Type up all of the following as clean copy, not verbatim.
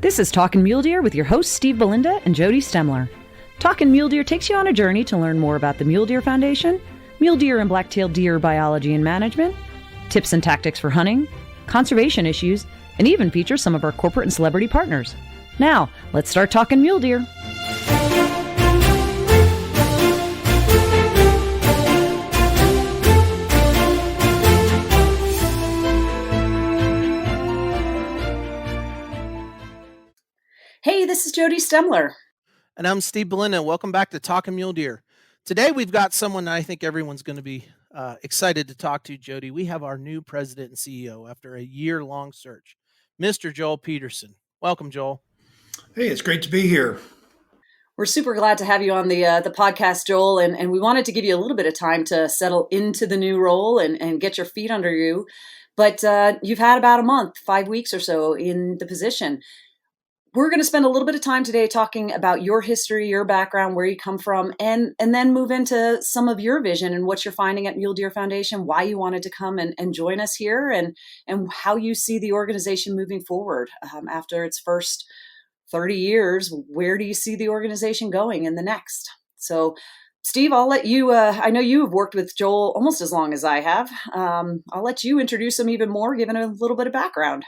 This is Talkin' Mule Deer with your hosts Steve Belinda and Jody Stemler. Talkin' Mule Deer takes you on a journey to learn more about the Mule Deer Foundation, mule deer and black-tailed deer biology and management, tips and tactics for hunting, conservation issues, and even features some of our corporate and celebrity partners. Now, let's start talking mule deer. Hey, this is Jody Stemler. And I'm Steve Belinda. Welcome back to Talking Mule Deer. Today, we've got someone that I think everyone's going to be excited to talk to, Jody. We have our new president and CEO after a year-long search, Mr. Joel Pedersen. Welcome, Joel. Hey, it's great to be here. We're super glad to have you on the podcast, Joel, and we wanted to give you a little bit of time to settle into the new role and get your feet under you. But you've had about a month, 5 weeks or so in the position. We're going to spend a little bit of time today talking about your history, your background, where you come from, and then move into some of your vision and what you're finding at Mule Deer Foundation, why you wanted to come and join us here, and how you see the organization moving forward after its first 30 years. Where do you see the organization going in the next? So, Steve, I'll let you, I know you have worked with Joel almost as long as I have. I'll let you introduce him even more, given a little bit of background.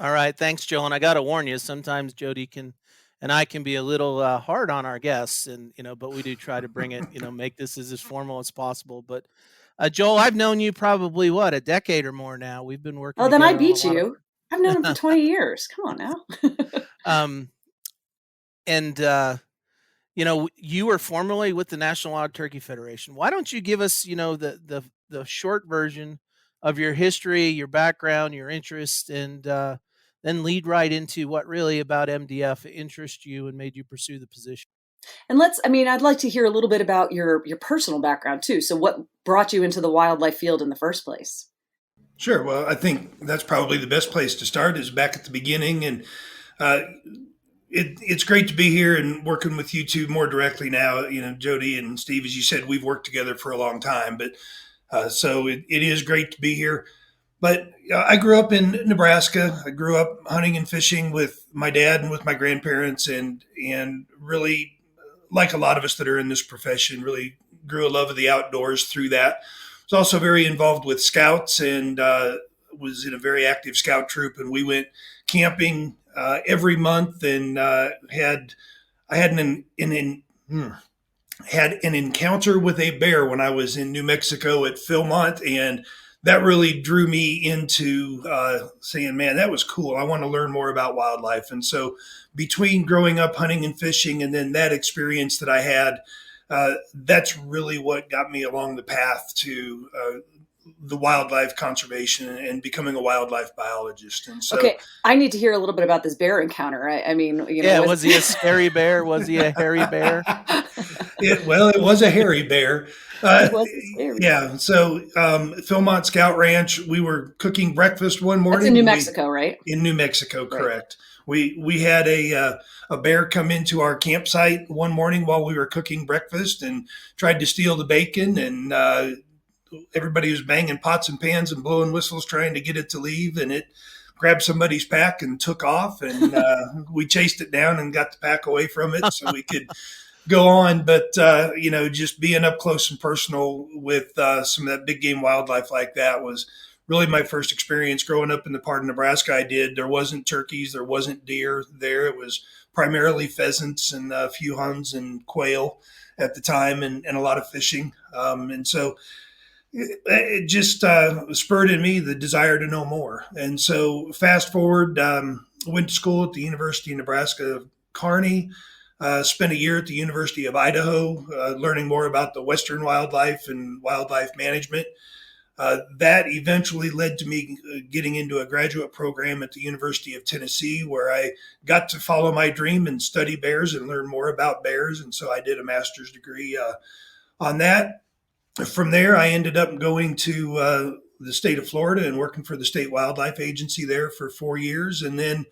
All right. Thanks, Joel. And I got to warn you, sometimes Jody and I can be a little hard on our guests, and, but we do try to bring it, make this as formal as possible. But Joel, I've known you probably, a decade or more now. We've been working. Oh, then I beat you. I've known him for 20 years. Come on now. You were formerly with the National Wild Turkey Federation. Why don't you give us, the short version of your history, your background, your interest, and then lead right into what really about MDF interested you and made you pursue the position. And I'd like to hear a little bit about your personal background too. So what brought you into the wildlife field in the first place? Sure. Well, I think that's probably the best place to start is back at the beginning. And it's great to be here and working with you two more directly now. Jody and Steve, as you said, we've worked together for a long time, but so it is great to be here. But I grew up in Nebraska. I grew up hunting and fishing with my dad and with my grandparents, and really, like a lot of us that are in this profession, really grew a love of the outdoors through that. I was also very involved with scouts and was in a very active scout troop, and we went camping every month, and had an encounter with a bear when I was in New Mexico at Philmont, and that really drew me into saying, man, that was cool. I want to learn more about wildlife. And so between growing up hunting and fishing and then that experience that I had, that's really what got me along the path to the wildlife conservation and becoming a wildlife biologist. And so, okay, I need to hear a little bit about this bear encounter. Was he a scary bear? Was he a hairy bear? It was a hairy bear. Yeah. So, Philmont Scout Ranch, we were cooking breakfast one morning. That's in New Mexico, right? In New Mexico, correct. Right. We had a bear come into our campsite one morning while we were cooking breakfast and tried to steal the bacon, and everybody was banging pots and pans and blowing whistles trying to get it to leave, and it grabbed somebody's pack and took off, and we chased it down and got the pack away from it so we could go on. But, just being up close and personal with some of that big game wildlife like that was really my first experience growing up in the part of Nebraska I did. There wasn't turkeys, there wasn't deer there. It was primarily pheasants and a few huns and quail at the time, and a lot of fishing. And so it just spurred in me the desire to know more. And so fast forward, went to school at the University of Nebraska, Kearney, spent a year at the University of Idaho, learning more about the Western wildlife and wildlife management. That eventually led to me getting into a graduate program at the University of Tennessee, where I got to follow my dream and study bears and learn more about bears. And so I did a master's degree on that. From there, I ended up going to the state of Florida and working for the State Wildlife Agency there for 4 years. And then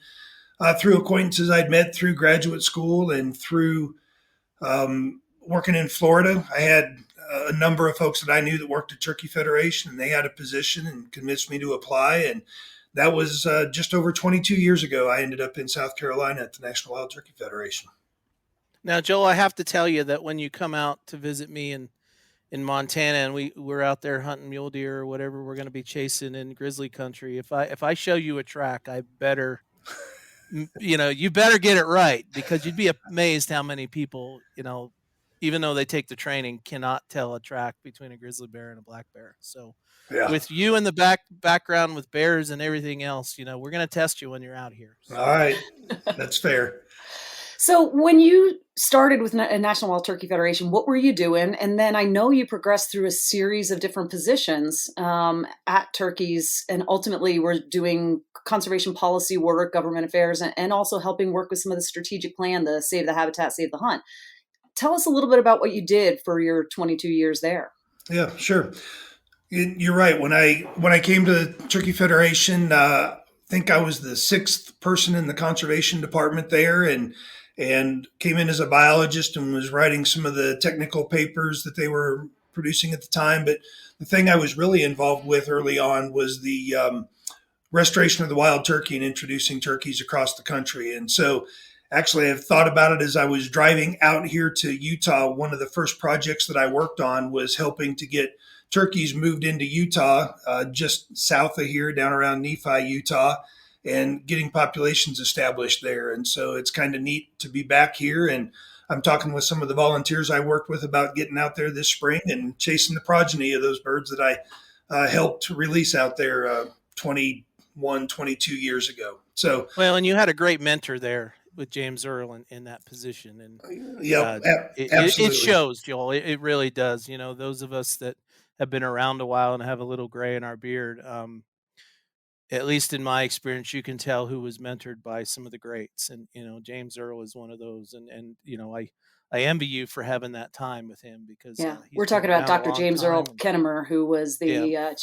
through acquaintances I'd met through graduate school and through working in Florida, I had a number of folks that I knew that worked at Turkey Federation, and they had a position and convinced me to apply. And that was just over 22 years ago. I ended up in South Carolina at the National Wild Turkey Federation. Now, Joel, I have to tell you that when you come out to visit me in Montana and we're out there hunting mule deer or whatever we're going to be chasing in grizzly country, if I show you a track, I better you better get it right, because you'd be amazed how many people, even though they take the training, cannot tell a track between a grizzly bear and a black bear. So Yeah. with you in the background with bears and everything else, we're going to test you when you're out here. So. All right. That's fair. So when you started with National Wild Turkey Federation, what were you doing? And then I know you progressed through a series of different positions at Turkeys, and ultimately were doing conservation policy work, government affairs, and also helping work with some of the strategic plan, the Save the Habitat, Save the Hunt. Tell us a little bit about what you did for your 22 years there. Yeah, sure. You're right. When I came to the Turkey Federation, I think I was the 6th person in the conservation department there, and came in as a biologist and was writing some of the technical papers that they were producing at the time. But the thing I was really involved with early on was the restoration of the wild turkey and introducing turkeys across the country. And so actually I've thought about it as I was driving out here to Utah. One of the first projects that I worked on was helping to get turkeys moved into Utah, just south of here, down around Nephi, Utah, and getting populations established there. And so it's kind of neat to be back here. And I'm talking with some of the volunteers I worked with about getting out there this spring and chasing the progeny of those birds that I helped release out there 22 years ago. So, well, and you had a great mentor there with James Earl in that position. And yeah, it shows, Joel. It really does. Those of us that have been around a while and have a little gray in our beard, at least in my experience, you can tell who was mentored by some of the greats. And, James Earl is one of those. And I envy you for having that time with him, because we're talking about Dr. James Earl Kennemer, who was the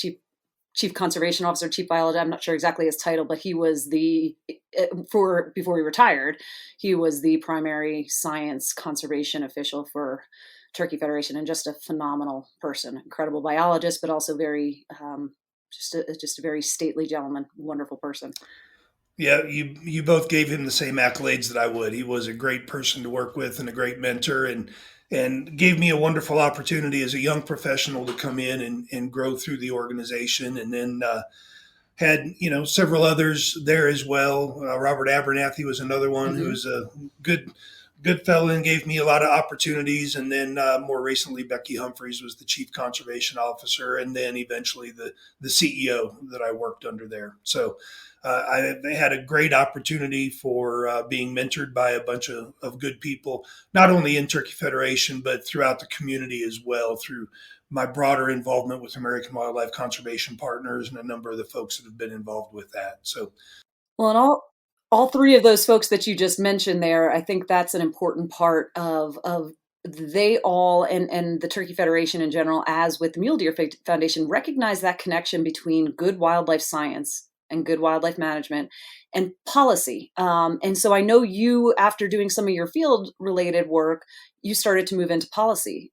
chief conservation officer, chief biologist. I'm not sure exactly his title, but he was before he retired, he was the primary science conservation official for Turkey Federation, and just a phenomenal person, incredible biologist, but also very, just a very stately gentleman, wonderful person. Yeah, you both gave him the same accolades that I would. He was a great person to work with and a great mentor, and gave me a wonderful opportunity as a young professional to come in and grow through the organization. And then had several others there as well. Robert Abernathy was another one who was a good fellow and gave me a lot of opportunities. And then more recently, Becky Humphreys was the chief conservation officer, and then eventually the CEO that I worked under there. So I had a great opportunity for being mentored by a bunch of good people, not only in Turkey Federation, but throughout the community as well, through my broader involvement with American Wildlife Conservation Partners and a number of the folks that have been involved with that. So, well, and all three of those folks that you just mentioned there, I think that's an important part of they all, and the Turkey Federation in general, as with the Mule Deer Foundation, recognize that connection between good wildlife science and good wildlife management and policy. And so I know you, after doing some of your field related work, you started to move into policy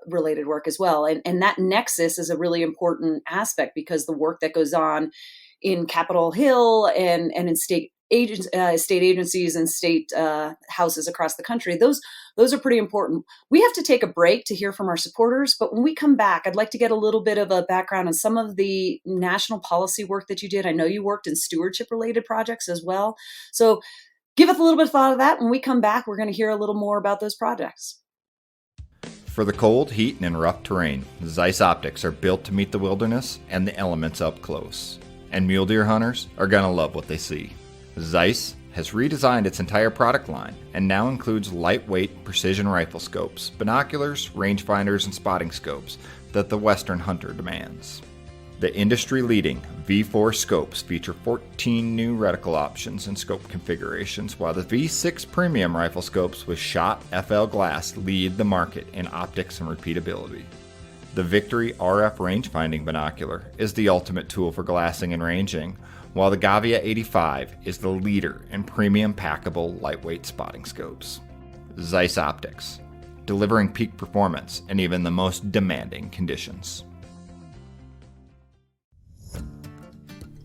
related work as well. And that nexus is a really important aspect, because the work that goes on in Capitol Hill and in state agencies and state houses across the country, those are pretty important. We have to take a break to hear from our supporters, but when we come back, I'd like to get a little bit of a background on some of the national policy work that you did. I know you worked in stewardship related projects as well. So give us a little bit of thought of that. When we come back, we're going to hear a little more about those projects. For the cold, heat, and rough terrain, Zeiss optics are built to meet the wilderness and the elements up close. And mule deer hunters are going to love what they see. Zeiss has redesigned its entire product line and now includes lightweight precision rifle scopes, binoculars, rangefinders, and spotting scopes that the Western hunter demands. The industry-leading V4 scopes feature 14 new reticle options and scope configurations, while the V6 premium rifle scopes with shot FL glass lead the market in optics and repeatability. The Victory RF rangefinding binocular is the ultimate tool for glassing and ranging, while the Gavia 85 is the leader in premium packable lightweight spotting scopes. Zeiss Optics, delivering peak performance in even the most demanding conditions.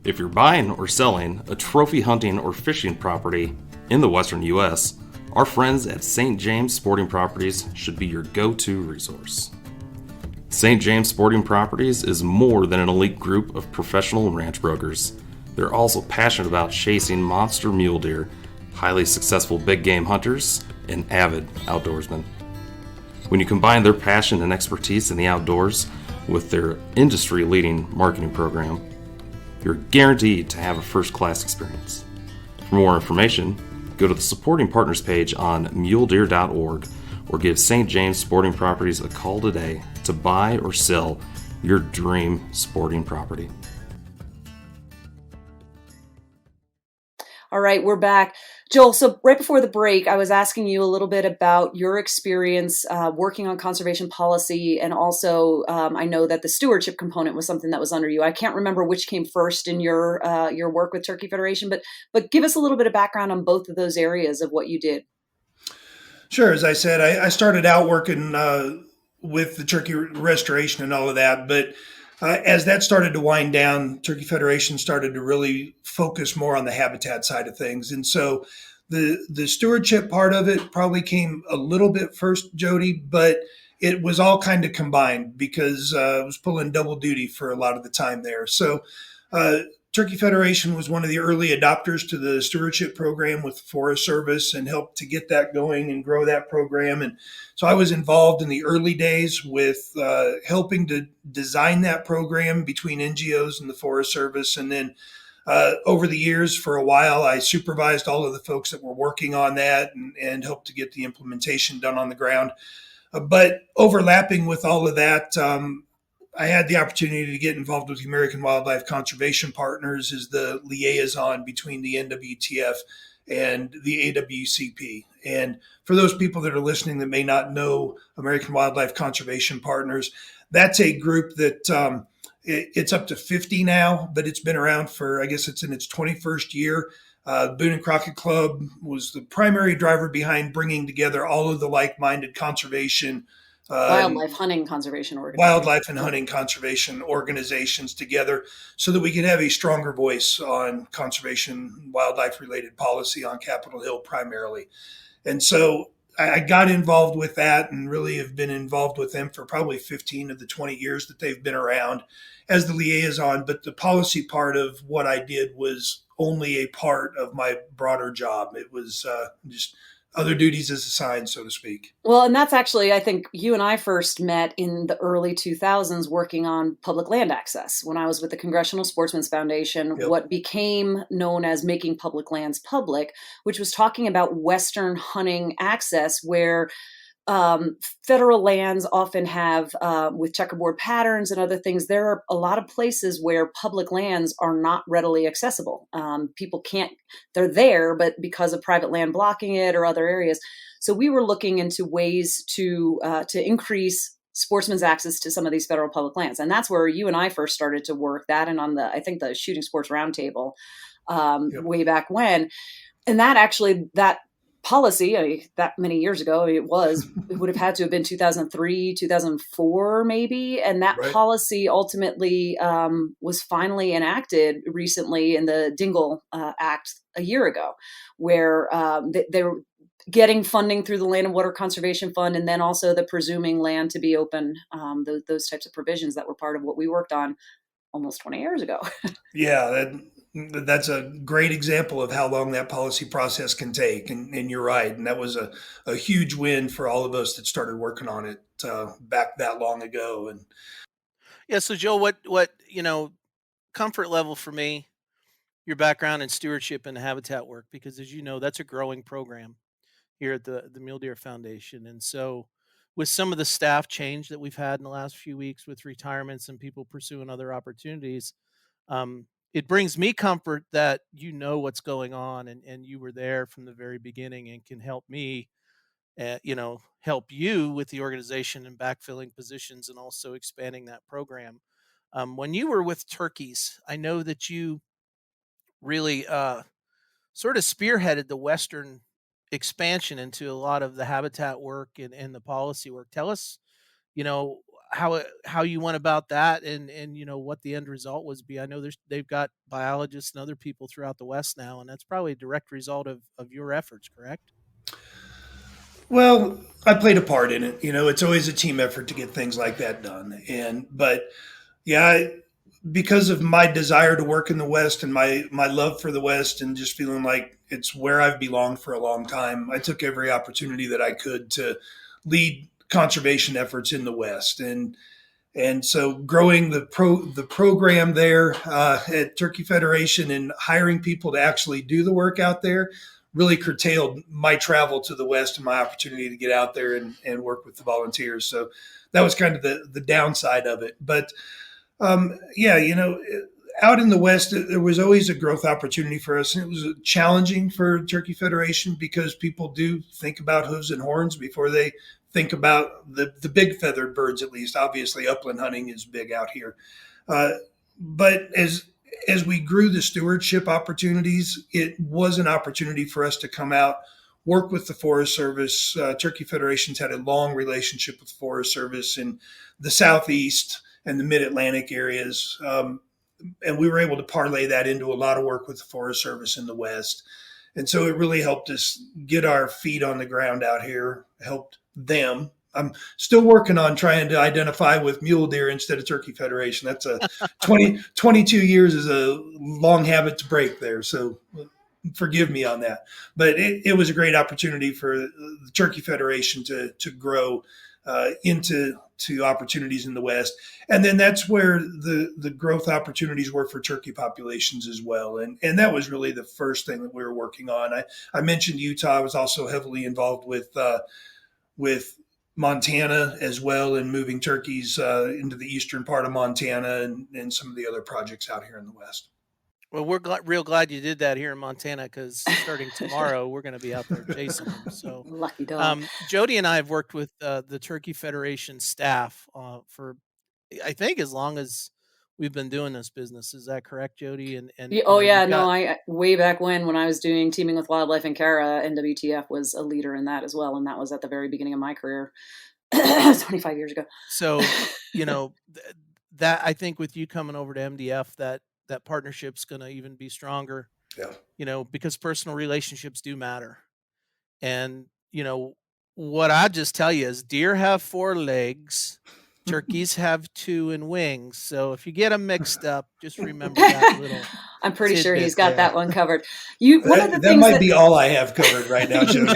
If you're buying or selling a trophy hunting or fishing property in the Western U.S., our friends at St. James Sporting Properties should be your go-to resource. St. James Sporting Properties is more than an elite group of professional ranch brokers. They're also passionate about chasing monster mule deer, highly successful big game hunters, and avid outdoorsmen. When you combine their passion and expertise in the outdoors with their industry-leading marketing program, you're guaranteed to have a first-class experience. For more information, go to the Supporting Partners page on muledeer.org or give St. James Sporting Properties a call today to buy or sell your dream sporting property. All right, we're back. Joel, so right before the break, I was asking you a little bit about your experience working on conservation policy, and also I know that the stewardship component was something that was under you. I can't remember which came first in your work with Turkey Federation, but give us a little bit of background on both of those areas of what you did. Sure. As I said, I started out working with the turkey restoration and all of that, but as that started to wind down, Turkey Federation started to really focus more on the habitat side of things. And so the stewardship part of it probably came a little bit first, Jody, but it was all kind of combined because I was pulling double duty for a lot of the time there. So Turkey Federation was one of the early adopters to the stewardship program with the Forest Service and helped to get that going and grow that program. And so I was involved in the early days with helping to design that program between NGOs and the Forest Service. And then over the years, for a while, I supervised all of the folks that were working on that and helped to get the implementation done on the ground. But overlapping with all of that, I had the opportunity to get involved with the American Wildlife Conservation Partners as the liaison between the NWTF and the AWCP. And for those people that are listening that may not know American Wildlife Conservation Partners, that's a group that it's up to 50 now, but it's been around for, I guess it's in its 21st year. Boone and Crockett Club was the primary driver behind bringing together all of the like-minded conservation Wildlife hunting conservation organizations. Wildlife and hunting conservation organizations together so that we could have a stronger voice on conservation, wildlife related policy on Capitol Hill primarily. And so I got involved with that and really have been involved with them for probably 15 of the 20 years that they've been around as the liaison. But the policy part of what I did was only a part of my broader job. It was just other duties as assigned, so to speak. Well, and that's actually, I think you and I first met in the early 2000s working on public land access when I was with the Congressional Sportsmen's Foundation, Yep. what became known as Making Public Lands Public, which was talking about Western hunting access where federal lands often have, with checkerboard patterns and other things, there are a lot of places where public lands are not readily accessible. People can't, they're there, but because of private land blocking it or other areas. So we were looking into ways to increase sportsmen's access to some of these federal public lands. And that's where you and I first started to work that and on the, I think the Shooting Sports Roundtable Yep. way back when. And that policy, that many years ago, it would have had to have been 2003, 2004, maybe. And that Right. policy ultimately was finally enacted recently in the Dingell Act a year ago, where they were getting funding through the Land and Water Conservation Fund, and then also the presuming land to be open, those types of provisions that were part of what we worked on almost 20 years ago. Yeah, that's a great example of how long that policy process can take. And you're right. And that was a huge win for all of us that started working on it back that long ago. And Yeah. So Joe, what comfort level for me, your background in stewardship and habitat work, because as you know, that's a growing program here at the Mule Deer Foundation. And so with some of the staff change that we've had in the last few weeks with retirements and people pursuing other opportunities, it brings me comfort that you know what's going on and you were there from the very beginning and can help me, help you with the organization and backfilling positions and also expanding that program. When you were with turkeys, I know that you really sort of spearheaded the Western expansion into a lot of the habitat work and the policy work. Tell us, how you went about that, and what the end result was be. I know they've got biologists and other people throughout the West now, and that's probably a direct result of your efforts, correct? Well, I played a part in it. It's always a team effort to get things like that done. But yeah, because of my desire to work in the West and my love for the West and just feeling like it's where I've belonged for a long time, I took every opportunity that I could to lead conservation efforts in the West. And so growing the program there at Turkey Federation and hiring people to actually do the work out there really curtailed my travel to the West and my opportunity to get out there and work with the volunteers. So that was kind of the downside of it. But yeah, out in the West, there was always a growth opportunity for us. And it was challenging for Turkey Federation because people do think about hooves and horns before they think about the big feathered birds, at least. Obviously, upland hunting is big out here. But as we grew the stewardship opportunities, it was an opportunity for us to come out, work with the Forest Service. Turkey Federation's had a long relationship with the Forest Service in the Southeast and the Mid-Atlantic areas. And we were able to parlay that into a lot of work with the Forest Service in the West. And so it really helped us get our feet on the ground out here, helped them. I'm still working on trying to identify with mule deer instead of Turkey Federation. That's 22 years is a long habit to break there. So forgive me on that. But it was a great opportunity for the Turkey Federation to grow into opportunities in the West. And then that's where the growth opportunities were for turkey populations as well. And that was really the first thing that we were working on. I mentioned Utah. I was also heavily involved with Montana as well, and moving turkeys into the eastern part of Montana and some of the other projects out here in the West. Well, we're real glad you did that here in Montana, because starting tomorrow we're going to be out there chasing them. So, Lucky dog. Jody and I have worked with the Turkey Federation staff for, I think, as long as we've been doing this business. Is that correct, Jody? And yeah, no, I way back when I was doing Teaming with Wildlife in Cara, NWTF was a leader in that as well, and that was at the very beginning of my career, 25 years ago. So, that I think with you coming over to MDF, that partnership's going to even be stronger. Yeah. Because personal relationships do matter. And, what I just tell you is deer have 4 legs, turkeys have 2 and wings. So if you get them mixed up, just remember that little. I'm pretty sure he's got tidbit there. that one covered. One of the That things might be all I have covered right now, Jody.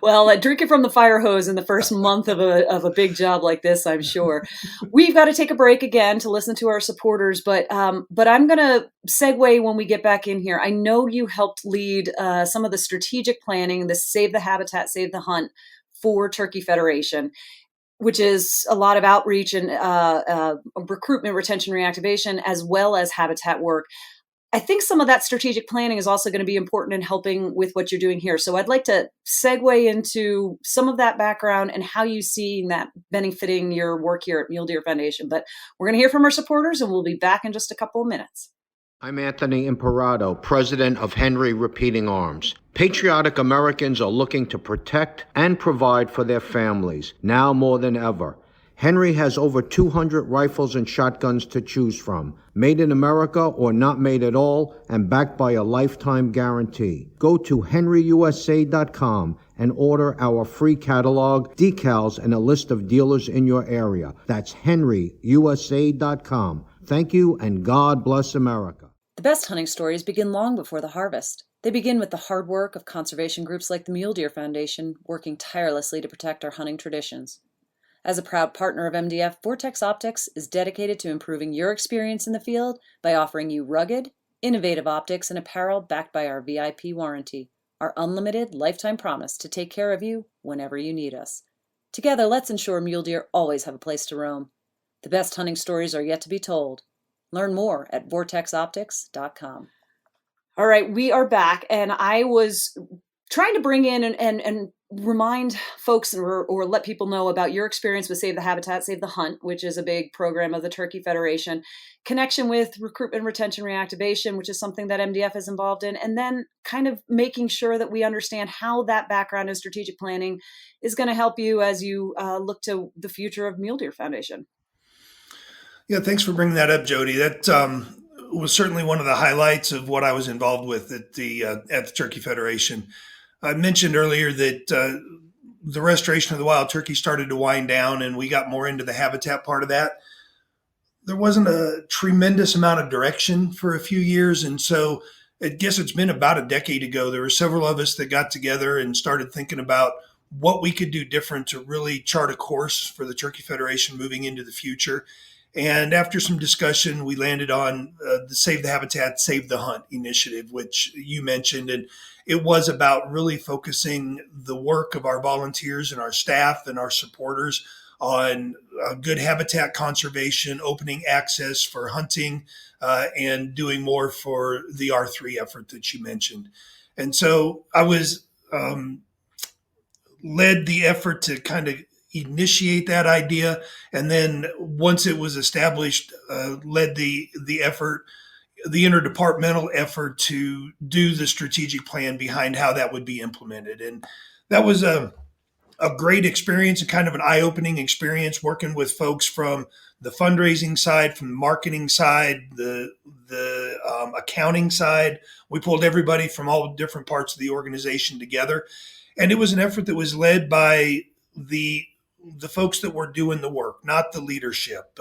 Well, drinking from the fire hose in the first month of a big job like this, I'm sure. We've got to take a break again to listen to our supporters, but I'm going to segue when we get back in here. I know you helped lead some of the strategic planning, the Save the Habitat, Save the Hunt for Turkey Federation, which is a lot of outreach and recruitment, retention, reactivation, as well as habitat work. I think some of that strategic planning is also going to be important in helping with what you're doing here. So I'd like to segue into some of that background and how you see that benefiting your work here at Mule Deer Foundation. But we're going to hear from our supporters, and we'll be back in just a couple of minutes. I'm Anthony Imparato, president of Henry Repeating Arms. Patriotic Americans are looking to protect and provide for their families, now more than ever. Henry has over 200 rifles and shotguns to choose from, made in America or not made at all, and backed by a lifetime guarantee. Go to henryusa.com and order our free catalog, decals, and a list of dealers in your area. That's henryusa.com. Thank you, and God bless America. The best hunting stories begin long before the harvest. They begin with the hard work of conservation groups like the Mule Deer Foundation, working tirelessly to protect our hunting traditions. As a proud partner of MDF, Vortex Optics is dedicated to improving your experience in the field by offering you rugged, innovative optics and apparel backed by our VIP warranty, our unlimited lifetime promise to take care of you whenever you need us. Together, let's ensure mule deer always have a place to roam. The best hunting stories are yet to be told. Learn more at vortexoptics.com. All right, we are back, and I was trying to bring in and remind folks or let people know about your experience with Save the Habitat, Save the Hunt, which is a big program of the Turkey Federation, connection with recruitment, retention, reactivation, which is something that MDF is involved in, and then kind of making sure that we understand how that background in strategic planning is going to help you as you look to the future of Mule Deer Foundation. Yeah, thanks for bringing that up, Jody. That was certainly one of the highlights of what I was involved with at the Turkey Federation. I mentioned earlier that the restoration of the wild turkey started to wind down, and we got more into the habitat part of that. There wasn't a tremendous amount of direction for a few years, and so I guess it's been about a decade ago. There were several of us that got together and started thinking about what we could do different to really chart a course for the Turkey Federation moving into the future. And after some discussion, we landed on the Save the Habitat, Save the Hunt initiative, which you mentioned. And it was about really focusing the work of our volunteers and our staff and our supporters on good habitat conservation, opening access for hunting, and doing more for the R3 effort that you mentioned. And so I was led the effort to kind of initiate that idea, and then once it was established, led the effort, the interdepartmental effort to do the strategic plan behind how that would be implemented. And that was a great experience, a kind of an eye-opening experience working with folks from the fundraising side, from the marketing side, the accounting side. We pulled everybody from all different parts of the organization together, and it was an effort that was led by the folks that were doing the work, not the leadership.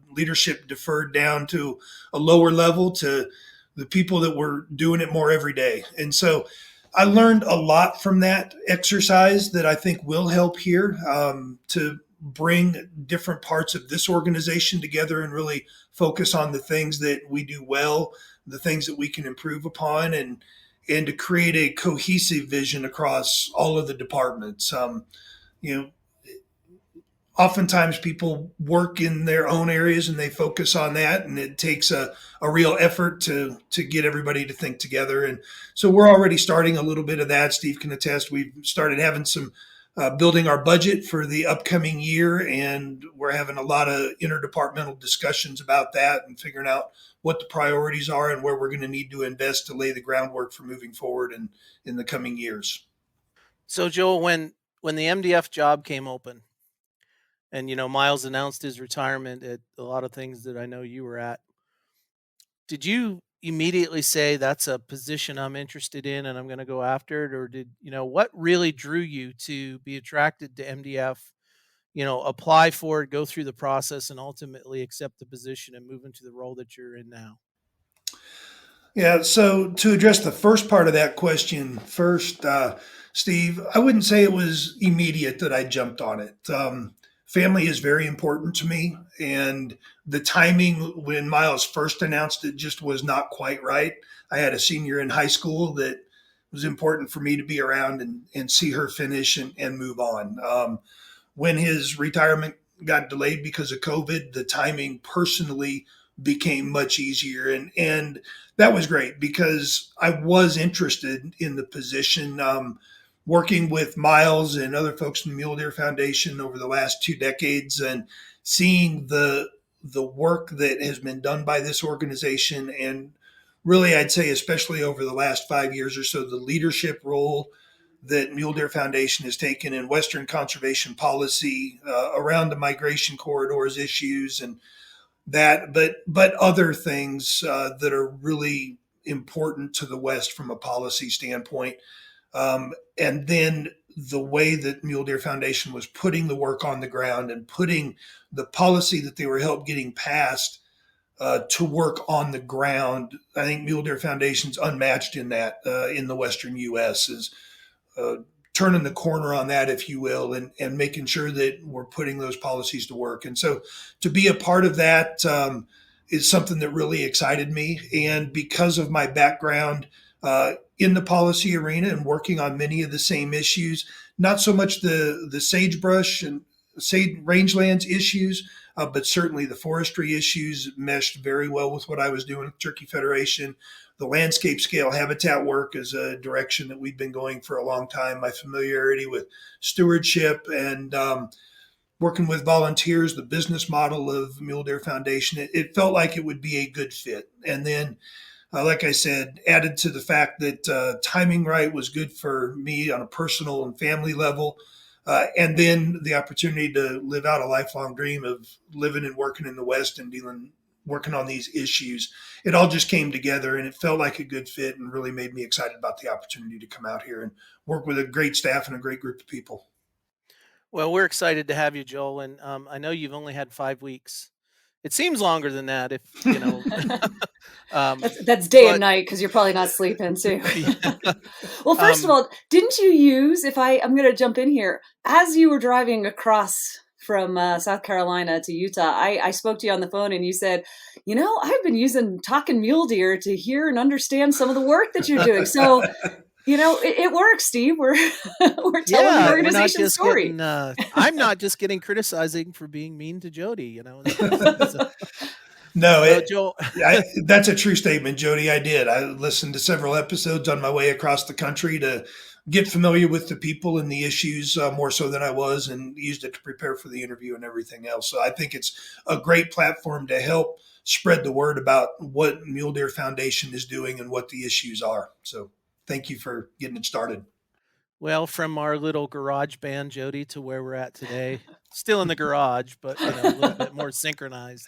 Leadership deferred down to a lower level to the people that were doing it more every day. And so I learned a lot from that exercise that I think will help here to bring different parts of this organization together and really focus on the things that we do well, the things that we can improve upon, and to create a cohesive vision across all of the departments. Oftentimes people work in their own areas and they focus on that, and it takes a real effort to get everybody to think together. And so we're already starting a little bit of that. Steve can attest. We've started having some building our budget for the upcoming year, and we're having a lot of interdepartmental discussions about that and figuring out what the priorities are and where we're going to need to invest to lay the groundwork for moving forward in the coming years. So Joel, when the MDF job came open, and Miles announced his retirement at a lot of things that I know you were at, did you immediately say that's a position I'm interested in and I'm going to go after it? Or what really drew you to be attracted to MDF, apply for it, go through the process, and ultimately accept the position and move into the role that you're in now? Yeah, so to address the first part of that question first, Steve, I wouldn't say it was immediate that I jumped on it. Family is very important to me, and the timing when Miles first announced it just was not quite right. I had a senior in high school that was important for me to be around and see her finish and move on. When his retirement got delayed because of COVID, the timing personally became much easier, and that was great because I was interested in the position. Working with Miles and other folks in the Mule Deer Foundation over the last 2 decades, and seeing the work that has been done by this organization, and really I'd say especially over the last 5 years or so, the leadership role that Mule Deer Foundation has taken in Western conservation policy around the migration corridors issues and that, but other things that are really important to the West from a policy standpoint. And then the way that Mule Deer Foundation was putting the work on the ground and putting the policy that they were helped getting passed to work on the ground. I think Mule Deer Foundation's unmatched in that in the Western U.S. is turning the corner on that, if you will, and making sure that we're putting those policies to work. And so to be a part of that is something that really excited me. And because of my background in the policy arena and working on many of the same issues, not so much the sagebrush and rangelands issues, but certainly the forestry issues meshed very well with what I was doing at Turkey Federation. the landscape scale habitat work is a direction that we've been going for a long time. My familiarity with stewardship and working with volunteers, the business model of Mule Deer Foundation, it felt like it would be a good fit. And then, like I said, added to the fact that timing right was good for me on a personal and family level. And then the opportunity to live out a lifelong dream of living and working in the West and working on these issues. It all just came together and it felt like a good fit and really made me excited about the opportunity to come out here and work with a great staff and a great group of people. Well, we're excited to have you, Joel, and I know you've only had 5 weeks. It seems longer than that, if you know. That's day and but night because you're probably not sleeping too. yeah, Well, first of all, didn't you use, I'm going to jump in here, as you were driving across from South Carolina to Utah, I spoke to you on the phone and you said, I've been using Talking Mule Deer to hear and understand some of the work that you're doing. So, it works, Steve. We're telling the organization's story. I'm not just getting criticizing for being mean to Jody, No, Joel. That's a true statement, Jody. I did. I listened to several episodes on my way across the country to get familiar with the people and the issues more so than I was, and used it to prepare for the interview and everything else. So I think it's a great platform to help spread the word about what Mule Deer Foundation is doing and what the issues are. So thank you for getting it started. Well, from our little garage band, Jody, to where we're at today, still in the garage, but a little bit more synchronized.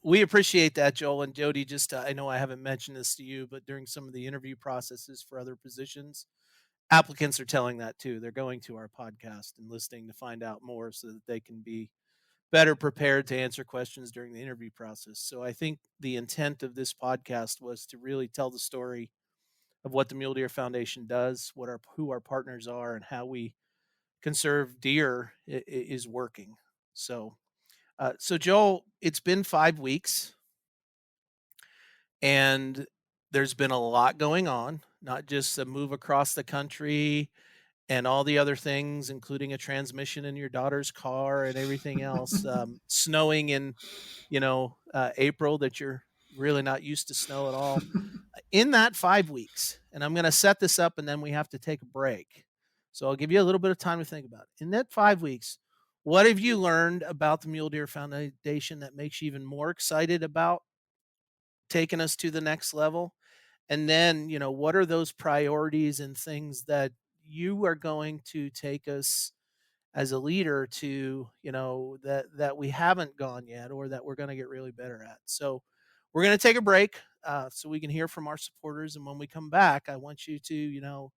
We appreciate that, Joel and Jody. Just I know I haven't mentioned this to you, but during some of the interview processes for other positions, applicants are telling that too. They're going to our podcast and listening to find out more so that they can be better prepared to answer questions during the interview process. So I think the intent of this podcast was to really tell the story of what the Mule Deer Foundation does, who our partners are, and how we conserve deer is working. So Joel, it's been 5 weeks, and there's been a lot going on, not just a move across the country and all the other things, including a transmission in your daughter's car and everything else, snowing in, April that you're really not used to snow at all. In that 5 weeks, and I'm going to set this up and then we have to take a break. So I'll give you a little bit of time to think about it. In that 5 weeks, what have you learned about the Mule Deer Foundation that makes you even more excited about taking us to the next level? And then, what are those priorities and things that you are going to take us as a leader to, that we haven't gone yet, or that we're going to get really better at? So we're going to take a break so we can hear from our supporters. And when we come back, I want you to,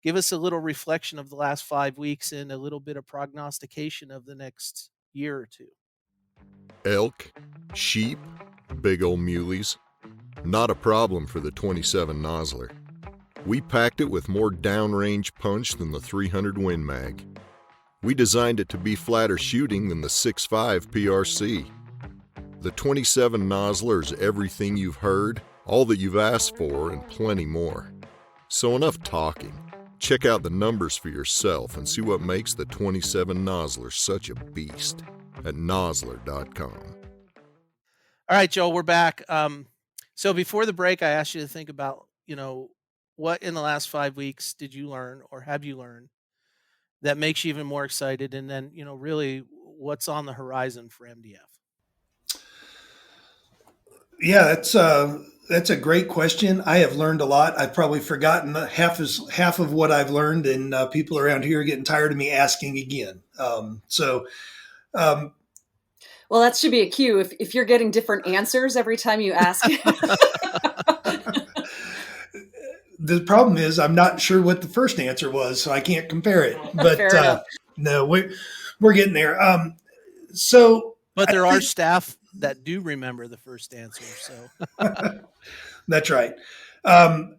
give us a little reflection of the last 5 weeks and a little bit of prognostication of the next year or two. Elk, sheep, big old muleys. Not a problem for the 27 Nosler. We packed it with more downrange punch than the 300 Win Mag. We designed it to be flatter shooting than the 6.5 PRC. The 27 Nosler is everything you've heard, all that you've asked for, and plenty more. So enough talking. Check out the numbers for yourself and see what makes the 27 Nosler such a beast at nosler.com. All right, Joel, we're back. So before the break, I asked you to think about, what in the last 5 weeks did you learn or have you learned that makes you even more excited? And then, really what's on the horizon for MDF? Yeah, that's a great question. I have learned a lot. I've probably forgotten half of what I've learned, and people around here are getting tired of me asking again. Well, that should be a cue if you're getting different answers every time you ask. The problem is I'm not sure what the first answer was, so I can't compare it. But no, we're getting there. But there are staff that do remember the first answer. So that's right. So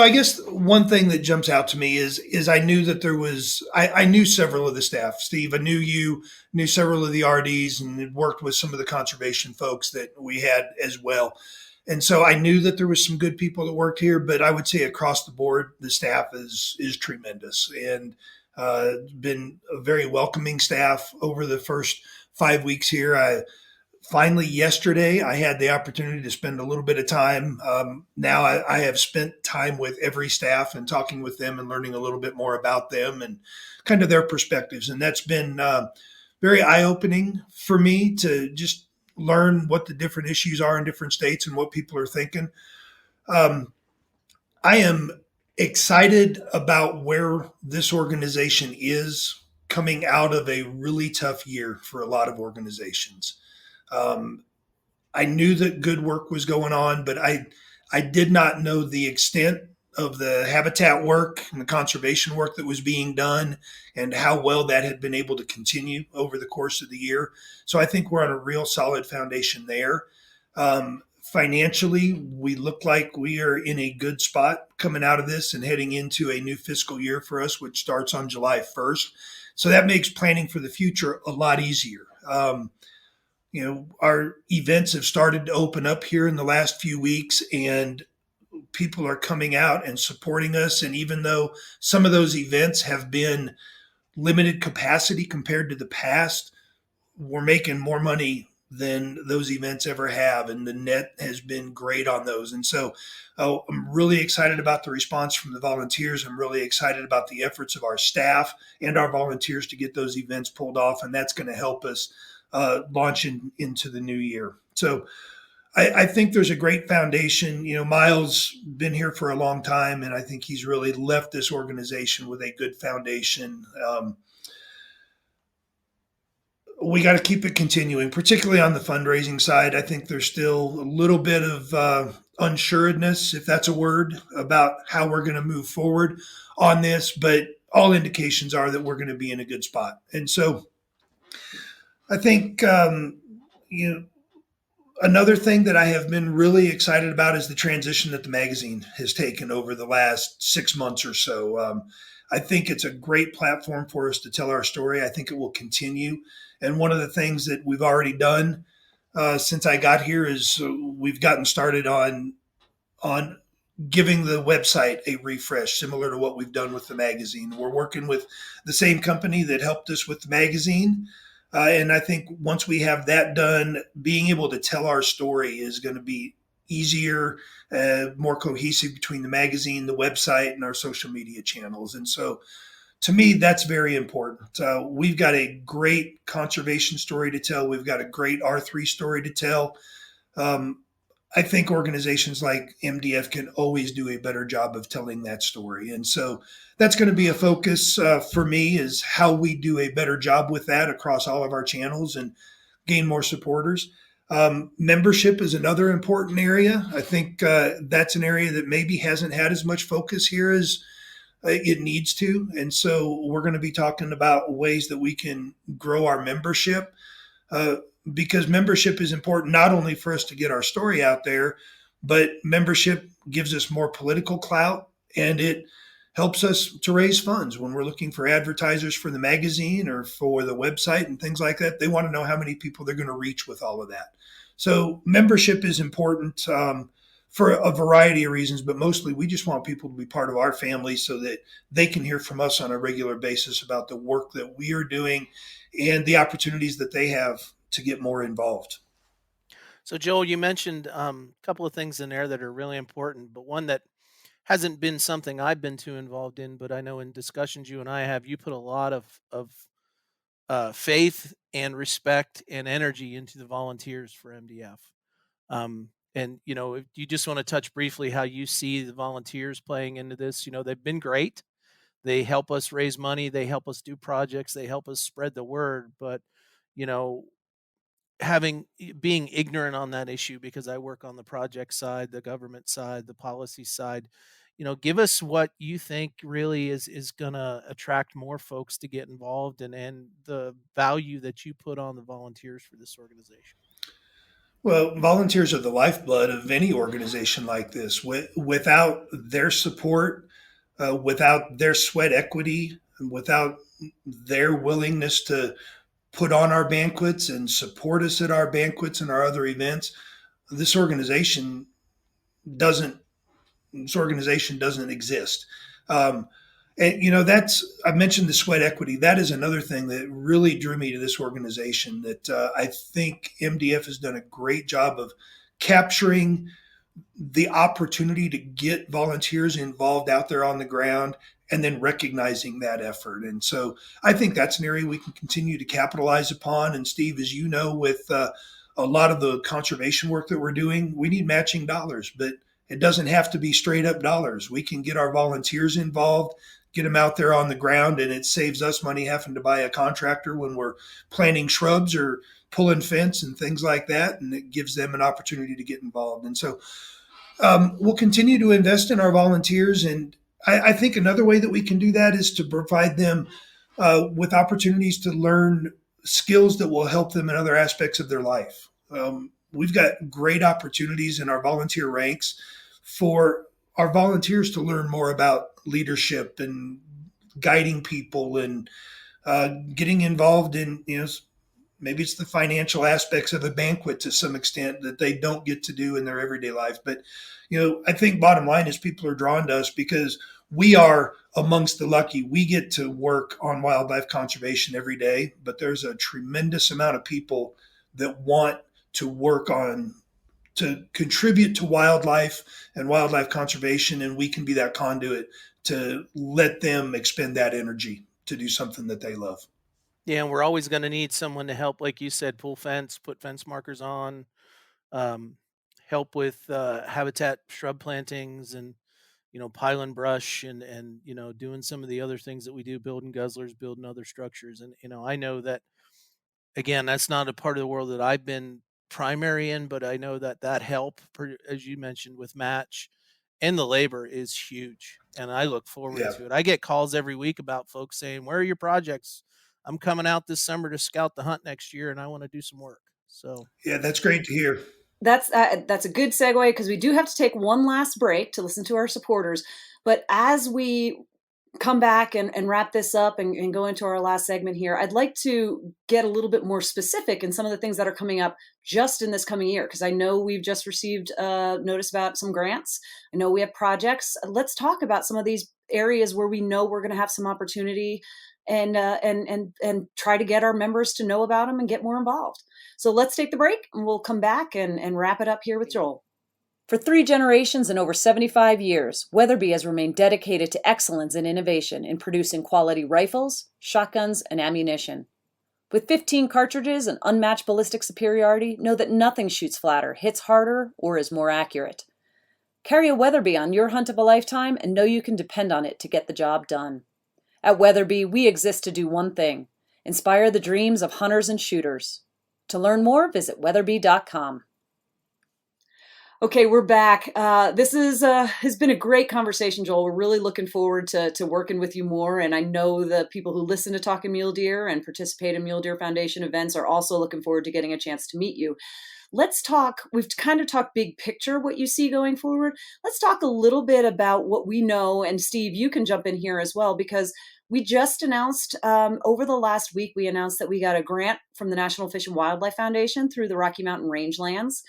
I guess one thing that jumps out to me is I knew that there was, I knew several of the staff. Steve, I knew you, knew several of the RDs, and had worked with some of the conservation folks that we had as well. And so I knew that there was some good people that worked here, but I would say across the board, the staff is tremendous, and been a very welcoming staff over the first 5 weeks here. finally, yesterday, I had the opportunity to spend a little bit of time. Now I have spent time with every staff and talking with them and learning a little bit more about them and kind of their perspectives. And that's been very eye-opening for me to just learn what the different issues are in different states and what people are thinking. Um, I am excited about where this organization is coming out of a really tough year for a lot of organizations. Um, I knew that good work was going on, but I did not know the extent of the habitat work and the conservation work that was being done and how well that had been able to continue over the course of the year. So I think we're on a real solid foundation there. Financially, we look like we are in a good spot coming out of this and heading into a new fiscal year for us, which starts on July 1st. So that makes planning for the future a lot easier. Our events have started to open up here in the last few weeks, and people are coming out and supporting us. And even though some of those events have been limited capacity compared to the past, we're making more money than those events ever have. And the net has been great on those. And so I'm really excited about the response from the volunteers. I'm really excited about the efforts of our staff and our volunteers to get those events pulled off. And that's going to help us launch into the new year. So I think there's a great foundation. Miles been here for a long time, and I think he's really left this organization with a good foundation. We got to keep it continuing, particularly on the fundraising side. I think there's still a little bit of unsureness, if that's a word, about how we're going to move forward on this, but all indications are that we're going to be in a good spot. And so I think, another thing that I have been really excited about is the transition that the magazine has taken over the last 6 months or so. I think it's a great platform for us to tell our story. I think it will continue. And one of the things that we've already done since I got here is we've gotten started on giving the website a refresh, similar to what we've done with the magazine. We're working with the same company that helped us with the magazine. And I think once we have that done, being able to tell our story is going to be easier, more cohesive between the magazine, the website, and our social media channels. And so to me, that's very important. We've got a great conservation story to tell. We've got a great R3 story to tell. I think organizations like MDF can always do a better job of telling that story. And so that's going to be a focus for me, is how we do a better job with that across all of our channels and gain more supporters. Membership is another important area. I think that's an area that maybe hasn't had as much focus here as it needs to. And so we're going to be talking about ways that we can grow our membership. Because membership is important not only for us to get our story out there, but membership gives us more political clout, and it helps us to raise funds when we're looking for advertisers for the magazine or for the website and things like that. They want to know how many people they're going to reach with all of that. So membership is important for a variety of reasons, but mostly we just want people to be part of our family so that they can hear from us on a regular basis about the work that we are doing and the opportunities that they have to get more involved. So, Joel, you mentioned a couple of things in there that are really important, but one that hasn't been something I've been too involved in, but I know in discussions you and I have, you put a lot of faith and respect and energy into the volunteers for MDF. And if you just want to touch briefly how you see the volunteers playing into this. They've been great. They help us raise money. They help us do projects. They help us spread the word. But you know, being ignorant on that issue, because I work on the project side, the government side, the policy side. Give us what you think really is going to attract more folks to get involved, and the value that you put on the volunteers for this organization. Well, volunteers are the lifeblood of any organization like this. Without their support, without their sweat equity, without their willingness to put on our banquets and support us at our banquets and our other events, this organization doesn't exist. And I mentioned the sweat equity. That is another thing that really drew me to this organization. That I think MDF has done a great job of capturing the opportunity to get volunteers involved out there on the ground and then recognizing that effort. And so I think that's an area we can continue to capitalize upon. And Steve, as you know, with a lot of the conservation work that we're doing, we need matching dollars, but it doesn't have to be straight up dollars. We can get our volunteers involved, get them out there on the ground, and it saves us money having to buy a contractor when we're planting shrubs or pulling fence and things like that. And it gives them an opportunity to get involved. And so we'll continue to invest in our volunteers. And I think another way that we can do that is to provide them with opportunities to learn skills that will help them in other aspects of their life. We've got great opportunities in our volunteer ranks for our volunteers to learn more about leadership and guiding people and getting involved in, maybe it's the financial aspects of a banquet to some extent that they don't get to do in their everyday life. But, I think bottom line is people are drawn to us because we are amongst the lucky. We get to work on wildlife conservation every day, but there's a tremendous amount of people that want to work on to contribute to wildlife and wildlife conservation. And we can be that conduit to let them expend that energy to do something that they love. Yeah, and we're always going to need someone to help, like you said, pull fence, put fence markers on, um, help with habitat shrub plantings, and piling brush, and doing some of the other things that we do, building guzzlers, building other structures. And I know that, again, that's not a part of the world that I've been primary in, but I know that help, as you mentioned, with match and the labor is huge, and I look forward Yeah. to it. I get calls every week about folks saying, "Where are your projects? I'm coming out this summer to scout the hunt next year, and I want to do some work." So, Yeah, that's great to hear. That's a good segue because we do have to take one last break to listen to our supporters. But as we come back and wrap this up and go into our last segment here, I'd like to get a little bit more specific in some of the things that are coming up just in this coming year, because I know we've just received notice about some grants. I know we have projects. Let's talk about some of these areas where we know we're going to have some opportunity, and try to get our members to know about them and get more involved. So let's take the break and we'll come back and wrap it up here with Joel. For 3 generations and over 75 years, Weatherby has remained dedicated to excellence and innovation in producing quality rifles, shotguns, and ammunition. With 15 cartridges and unmatched ballistic superiority, know that nothing shoots flatter, hits harder, or is more accurate. Carry a Weatherby on your hunt of a lifetime and know you can depend on it to get the job done. At Weatherby, we exist to do one thing: inspire the dreams of hunters and shooters. To learn more, visit weatherby.com. Okay, we're back. This has been a great conversation, Joel. We're really looking forward to working with you more. And I know the people who listen to Talking Mule Deer and participate in Mule Deer Foundation events are also looking forward to getting a chance to meet you. Let's talk, we've kind of talked big picture, what you see going forward. Let's talk a little bit about what we know. And Steve, you can jump in here as well, because we just announced over the last week, we announced that we got a grant from the National Fish and Wildlife Foundation through the Rocky Mountain Rangelands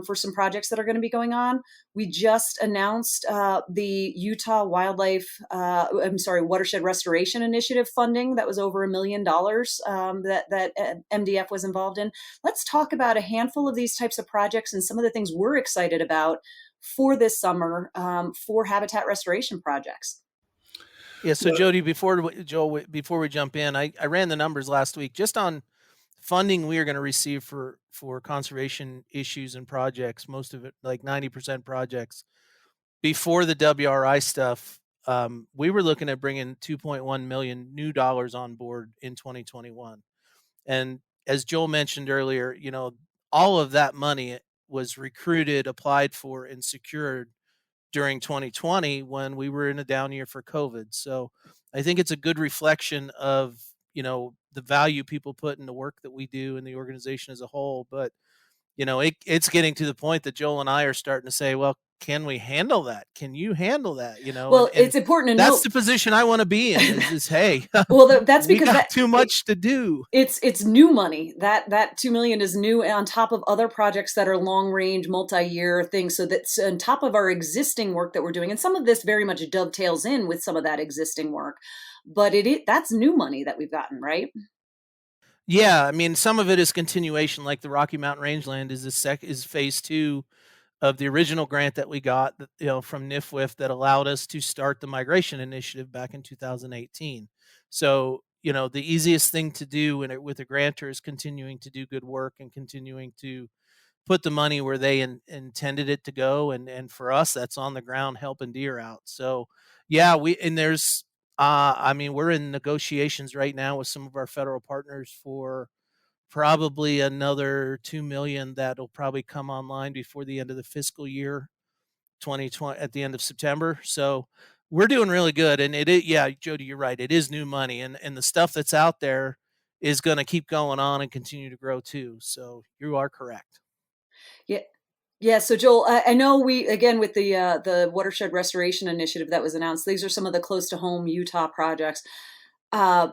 for some projects that are going to be going on. We just announced the Utah Watershed Restoration Initiative funding that was over $1 million that MDF was involved in. Let's talk about a handful of these types of projects and some of the things we're excited about for this summer for habitat restoration projects. yeah. So Jody, before we jump in, I ran the numbers last week just on funding we are going to receive for conservation issues and projects. Most of it, like 90% projects, before the WRI stuff. We were looking at bringing 2.1 million new dollars on board in 2021, and as Joel mentioned earlier, all of that money was recruited, applied for, and secured during 2020 when we were in a down year for COVID. So I think it's a good reflection of, the value people put in the work that we do in the organization as a whole. But, it's getting to the point that Joel and I are starting to say, well, can we handle that? Can you handle that? Well, And it's important to that's note. the position I want to be in is hey, Well, that's we because got too much to do. it's new money. That 2 million is new on top of other projects that are long range, multi-year things. So that's on top of our existing work that we're doing. And some of this very much dovetails in with some of that existing work. But that's new money that we've gotten, right? Yeah, I mean, some of it is continuation, like the Rocky Mountain Rangeland is phase 2 of the original grant that we got, from NIFWIF that allowed us to start the migration initiative back in 2018. So, the easiest thing to do with a grantor is continuing to do good work and continuing to put the money where they intended it to go. And for us, that's on the ground helping deer out. So, yeah, I mean, we're in negotiations right now with some of our federal partners for probably another 2 million that'll probably come online before the end of the fiscal year 2020 at the end of September. So we're doing really good. And yeah, Jody, you're right. It is new money, and the stuff that's out there is going to keep going on and continue to grow too. So you are correct. Yeah. Yeah, so Joel, I know we again with the watershed restoration initiative that was announced. These are some of the close to home Utah projects.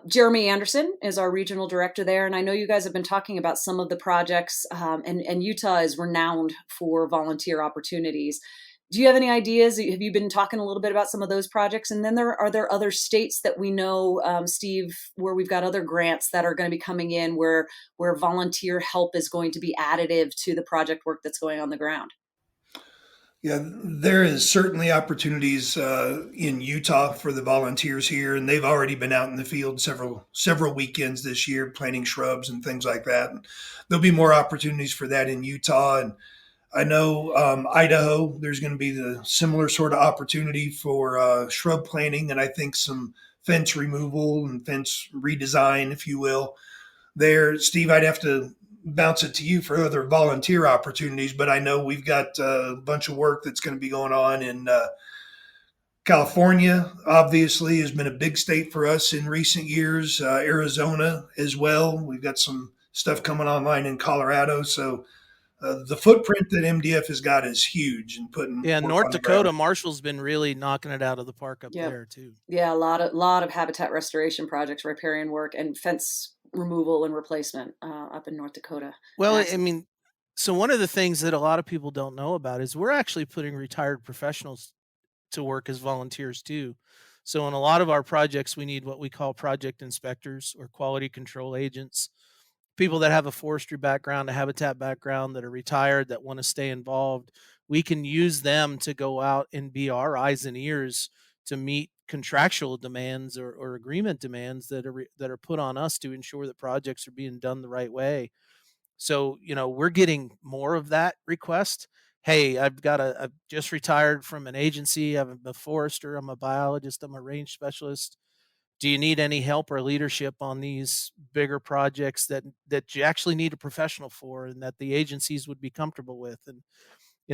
Jeremy Anderson is our regional director there, and I know you guys have been talking about some of the projects. And Utah is renowned for volunteer opportunities. Do you have any ideas? Have you been talking a little bit about some of those projects? And then are there other states that we know, Steve, where we've got other grants that are going to be coming in where volunteer help is going to be additive to the project work that's going on the ground? Yeah, there is certainly opportunities in Utah for the volunteers here, and they've already been out in the field several weekends this year planting shrubs and things like that. And there'll be more opportunities for that in Utah, and I know Idaho. There's going to be the similar sort of opportunity for shrub planting, and I think some fence removal and fence redesign, if you will. There, Steve, I'd have to bounce it to you for other volunteer opportunities, but I know we've got a bunch of work that's going to be going on in California. Obviously, has been a big state for us in recent years. Arizona as well. We've got some stuff coming online in Colorado. So the footprint that MDF has got is huge and putting Yeah, work North on the Dakota, ground. Marshall's been really knocking it out of the park up Yep. there too. Yeah, a lot of habitat restoration projects, riparian work, and fence removal and replacement up in North Dakota. Well, I Excellent. mean, so one of the things that a lot of people don't know about is we're actually putting retired professionals to work as volunteers too. So in a lot of our projects, we need what we call project inspectors or quality control agents, people that have a forestry background, a habitat background, that are retired, that want to stay involved. We can use them to go out and be our eyes and ears to meet contractual demands or agreement demands that are put on us to ensure that projects are being done the right way. So, we're getting more of that request. Hey, I've just retired from an agency. I'm a forester. I'm a biologist. I'm a range specialist. Do you need any help or leadership on these bigger projects that you actually need a professional for and that the agencies would be comfortable with? And,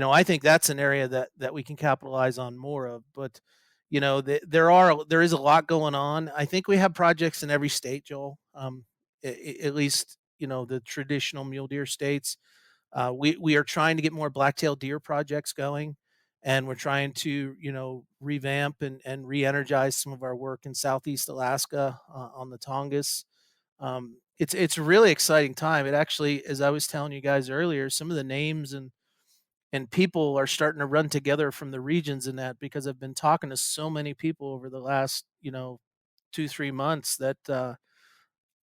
I think that's an area that we can capitalize on more of. But, there is a lot going on. I think we have projects in every state, Joel. At least, the traditional mule deer states. We are trying to get more black-tailed deer projects going, and we're trying to revamp and re-energize some of our work in Southeast Alaska on the Tongass. It's a really exciting time. It actually, as I was telling you guys earlier, some of the names and people are starting to run together from the regions in that, because I've been talking to so many people over the last 2-3 months that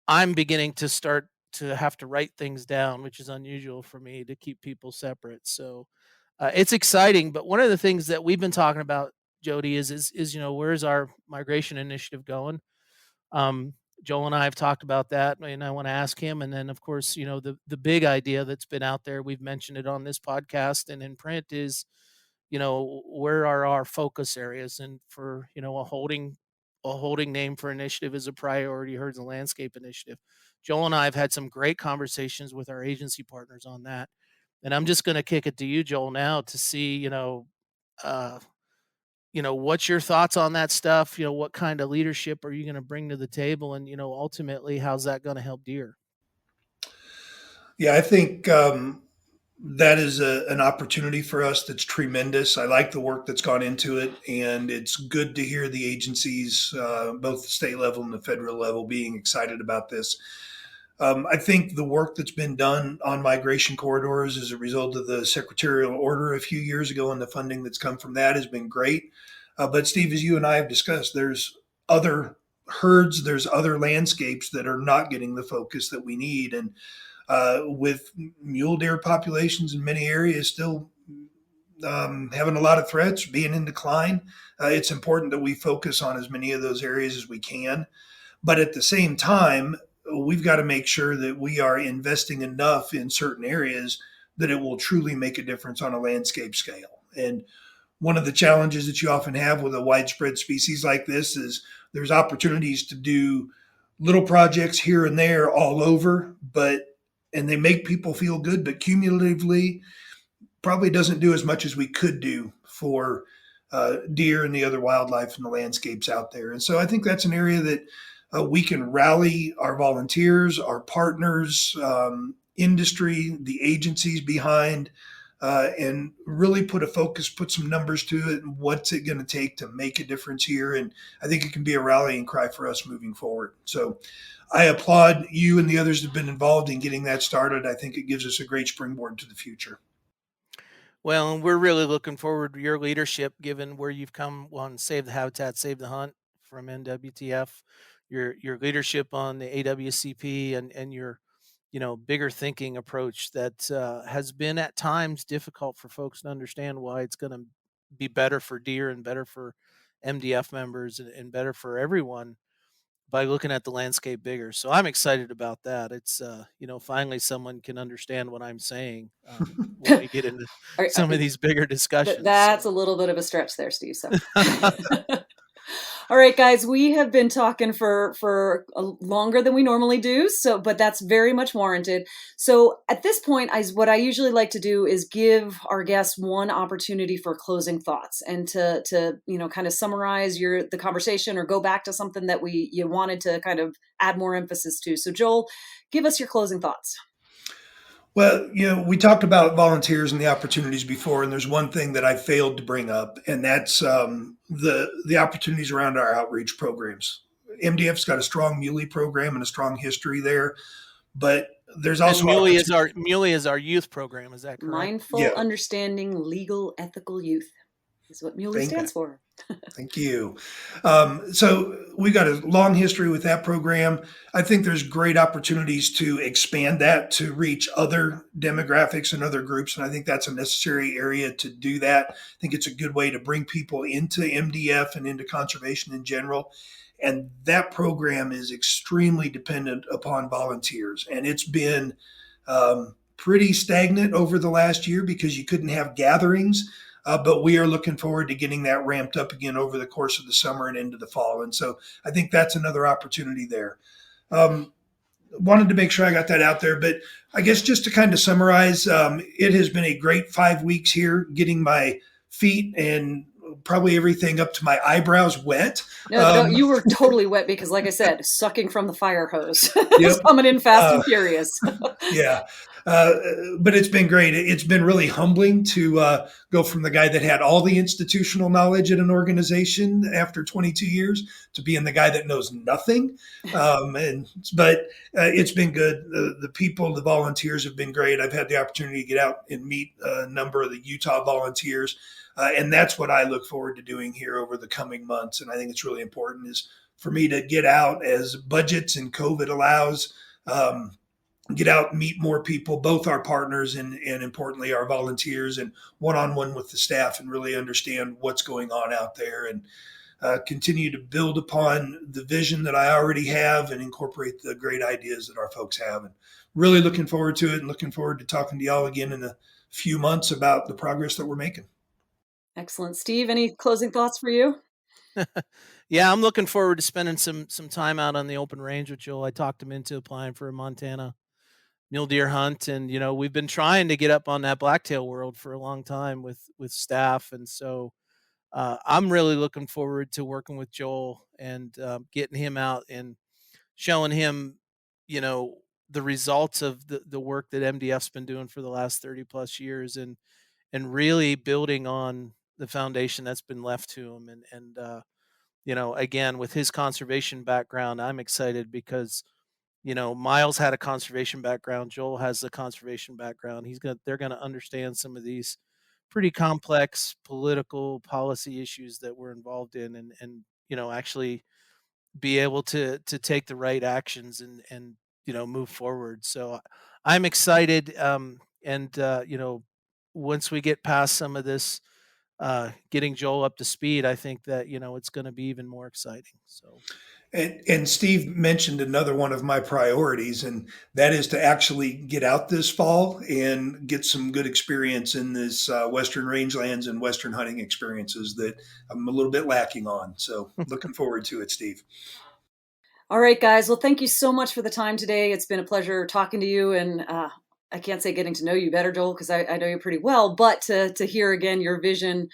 I'm beginning to start to have to write things down, which is unusual for me to keep people separate. So it's exciting. But one of the things that we've been talking about, Jody, is where's our migration initiative going? Joel and I have talked about that, and I want to ask him. And then, of course, the big idea that's been out there, we've mentioned it on this podcast and in print, is where are our focus areas? And for a holding name for initiative is a priority herds and landscape initiative. Joel and I have had some great conversations with our agency partners on that. And I'm just going to kick it to you, Joel, now to see, uh, what's your thoughts on that stuff? What kind of leadership are you going to bring to the table? And, ultimately, how's that going to help deer? Yeah, I think That is an opportunity for us that's tremendous. I like the work that's gone into it, and it's good to hear the agencies, both the state level and the federal level, being excited about this. I think the work that's been done on migration corridors as a result of the secretarial order a few years ago and the funding that's come from that has been great. But Steve, as you and I have discussed, there's other herds, there's other landscapes that are not getting the focus that we need. And with mule deer populations in many areas still having a lot of threats, being in decline, it's important that we focus on as many of those areas as we can. But at the same time, we've got to make sure that we are investing enough in certain areas that it will truly make a difference on a landscape scale. And one of the challenges that you often have with a widespread species like this is there's opportunities to do little projects here and there all over, and they make people feel good, but cumulatively probably doesn't do as much as we could do for deer and the other wildlife and the landscapes out there. And so I think that's an area that we can rally our volunteers, our partners, industry, the agencies behind, and really put a focus, put some numbers to it, and what's it going to take to make a difference here. And I think it can be a rallying cry for us moving forward. So I applaud you and the others that have been involved in getting that started. I think it gives us a great springboard to the future. Well, and we're really looking forward to your leadership, given where you've come on Save the Habitat, Save the Hunt from NWTF, your leadership on the AWCP, and your bigger thinking approach that has been at times difficult for folks to understand why it's going to be better for deer and better for MDF members and better for everyone by looking at the landscape bigger. So I'm excited about that. It's finally someone can understand what I'm saying when we get into some of these bigger discussions. That's a little bit of a stretch there, Steve. So. All right, guys, we have been talking for longer than we normally do. So, but that's very much warranted. So at this point, what I usually like to do is give our guests one opportunity for closing thoughts and to kind of summarize the conversation or go back to something that you wanted to kind of add more emphasis to. So Joel, give us your closing thoughts. Well, we talked about volunteers and the opportunities before, and there's one thing that I failed to bring up, and that's the opportunities around our outreach programs. MDF's got a strong Mule program and a strong history there, but there's also Mule is our youth program. Is that correct? Mindful, understanding, legal, ethical youth is what Mule stands for. Thank you. So we've got a long history with that program. I think there's great opportunities to expand that to reach other demographics and other groups. And I think that's a necessary area to do that. I think it's a good way to bring people into MDF and into conservation in general. And that program is extremely dependent upon volunteers. And it's been pretty stagnant over the last year because you couldn't have gatherings. But we are looking forward to getting that ramped up again over the course of the summer and into the fall. And so I think that's another opportunity there. Wanted to make sure I got that out there. But I guess just to kind of summarize, it has been a great 5 weeks here, getting my feet and probably everything up to my eyebrows wet. No, you were totally wet because, like I said, sucking from the fire hose. It's coming in fast and furious. Yeah. But it's been great. It's been really humbling to go from the guy that had all the institutional knowledge at an organization after 22 years to being the guy that knows nothing. But it's been good. The people, the volunteers have been great. I've had the opportunity to get out and meet a number of the Utah volunteers. And that's what I look forward to doing here over the coming months. And I think it's really important is for me to get out as budgets and COVID allows, get out and meet more people, both our partners and importantly, our volunteers, and one-on-one with the staff, and really understand what's going on out there and continue to build upon the vision that I already have and incorporate the great ideas that our folks have. And really looking forward to it and looking forward to talking to y'all again in a few months about the progress that we're making. Excellent. Steve, any closing thoughts for you? Yeah, I'm looking forward to spending some time out on the open range with Joel. I talked him into applying for a Montana mule deer hunt, and we've been trying to get up on that blacktail world for a long time with staff, and so I'm really looking forward to working with Joel and getting him out and showing him the results of the work that MDF's been doing for the last 30 plus years, and really building on the foundation that's been left to him. Again, with his conservation background, I'm excited because, Miles had a conservation background. Joel has the conservation background. They're going to understand some of these pretty complex political policy issues that we're involved in, and actually be able to take the right actions and move forward. So I'm excited. Once we get past some of this, getting Joel up to speed, I think that, it's going to be even more exciting. So. And Steve mentioned another one of my priorities, and that is to actually get out this fall and get some good experience in this Western rangelands and Western hunting experiences that I'm a little bit lacking on. So looking forward to it, Steve. All right, guys. Well, thank you so much for the time today. It's been a pleasure talking to you, and I can't say getting to know you better, Joel, because I know you pretty well, but to hear again your vision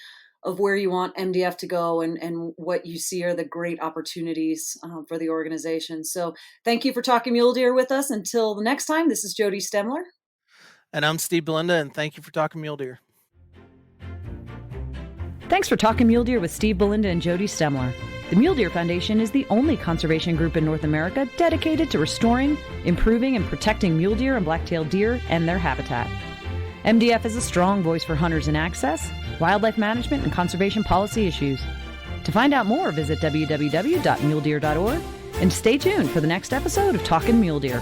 of where you want MDF to go and what you see are the great opportunities for the organization. So thank you for talking mule deer with us. Until the next time, this is Jody Stemler. And I'm Steve Belinda, and thank you for talking mule deer. Thanks for talking mule deer with Steve Belinda and Jody Stemler. The Mule Deer Foundation is the only conservation group in North America dedicated to restoring, improving, and protecting mule deer and black-tailed deer and their habitat. MDF is a strong voice for hunters in access, wildlife management, and conservation policy issues. To find out more, visit www.muledeer.org and stay tuned for the next episode of Talkin' Mule Deer.